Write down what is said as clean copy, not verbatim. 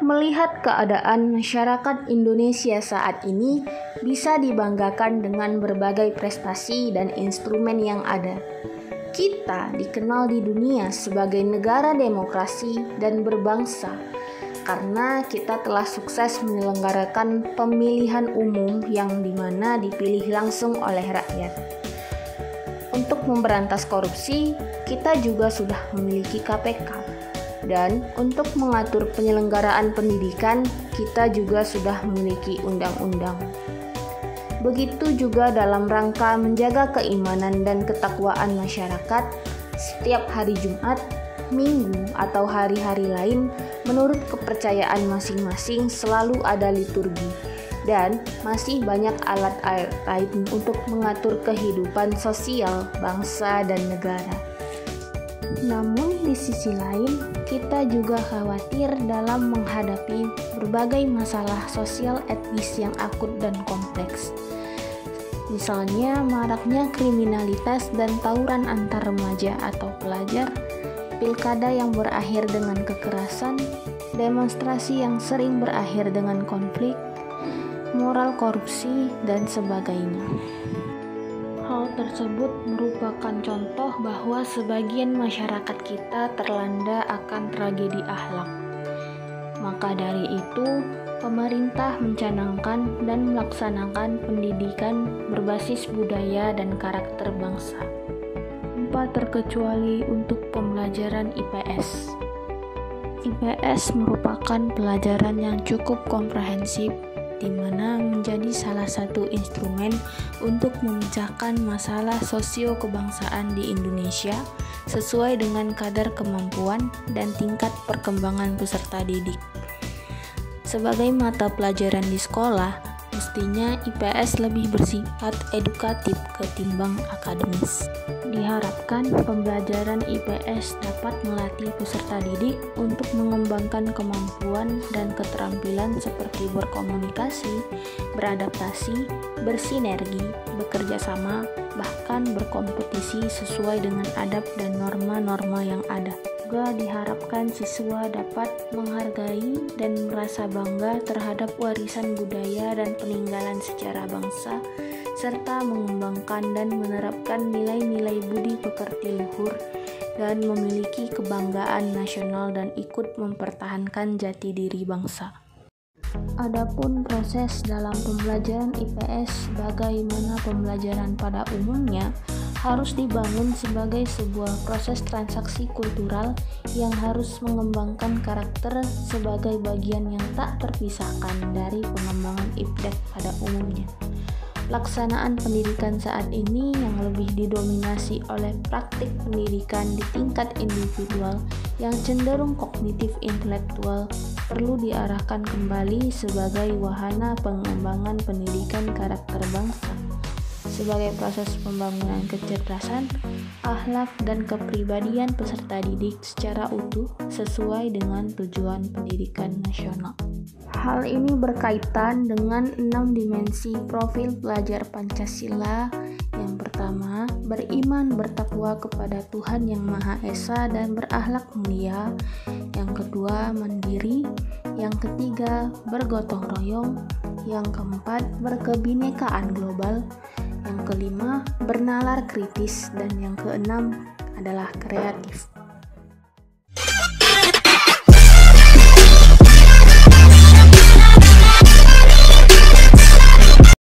Melihat keadaan masyarakat Indonesia saat ini, bisa dibanggakan dengan berbagai prestasi dan instrumen yang ada. Kita dikenal di dunia sebagai negara demokrasi dan berbangsa karena kita telah sukses menyelenggarakan pemilihan umum yang dimana dipilih langsung oleh rakyat. Untuk memberantas korupsi, kita juga sudah memiliki KPK. Dan untuk mengatur penyelenggaraan pendidikan, kita juga sudah memiliki undang-undang. Begitu juga dalam rangka menjaga keimanan dan ketakwaan masyarakat, setiap hari Jumat, Minggu, atau hari-hari lain, menurut kepercayaan masing-masing selalu ada liturgi. Dan masih banyak alat lain untuk mengatur kehidupan sosial bangsa dan negara. Namun di sisi lain, kita juga khawatir dalam menghadapi berbagai masalah sosial etnis yang akut dan kompleks. Misalnya maraknya kriminalitas dan tawuran antar remaja atau pelajar, pilkada yang berakhir dengan kekerasan, demonstrasi yang sering berakhir dengan konflik, moral korupsi, dan sebagainya. Hal tersebut merupakan contoh bahwa sebagian masyarakat kita terlanda akan tragedi akhlak. Maka dari itu, pemerintah mencanangkan dan melaksanakan pendidikan berbasis budaya dan karakter bangsa, tanpa terkecuali untuk pembelajaran IPS. IPS merupakan pelajaran yang cukup komprehensif, di mana menjadi salah satu instrumen untuk memecahkan masalah sosio kebangsaan di Indonesia sesuai dengan kadar kemampuan dan tingkat perkembangan peserta didik. Sebagai mata pelajaran di sekolah, mestinya IPS lebih bersifat edukatif ketimbang akademis. Diharapkan pembelajaran IPS dapat melatih peserta didik untuk mengembangkan kemampuan dan keterampilan seperti berkomunikasi, beradaptasi, bersinergi, bekerja sama, bahkan berkompetisi sesuai dengan adab dan norma-norma yang ada. Juga diharapkan siswa dapat menghargai dan merasa bangga terhadap warisan budaya dan peninggalan sejarah bangsa, serta mengembangkan dan menerapkan nilai-nilai budi pekerti luhur dan memiliki kebanggaan nasional dan ikut mempertahankan jati diri bangsa. Adapun proses dalam pembelajaran IPS sebagaimana pembelajaran pada umumnya harus dibangun sebagai sebuah proses transaksi kultural yang harus mengembangkan karakter sebagai bagian yang tak terpisahkan dari pengembangan IPDEK pada umumnya. Pelaksanaan pendidikan saat ini yang lebih didominasi oleh praktik pendidikan di tingkat individual yang cenderung kognitif intelektual perlu diarahkan kembali sebagai wahana pengembangan pendidikan karakter bangsa sebagai proses pembangunan kecerdasan, akhlak, dan kepribadian peserta didik secara utuh sesuai dengan tujuan pendidikan nasional. Hal ini berkaitan dengan 6 dimensi profil pelajar Pancasila. Yang pertama, beriman bertakwa kepada Tuhan Yang Maha Esa dan berakhlak mulia. Yang kedua, mandiri. Yang ketiga, bergotong royong. Yang keempat, berkebinekaan global. Yang kelima, bernalar kritis. Dan yang keenam adalah kreatif.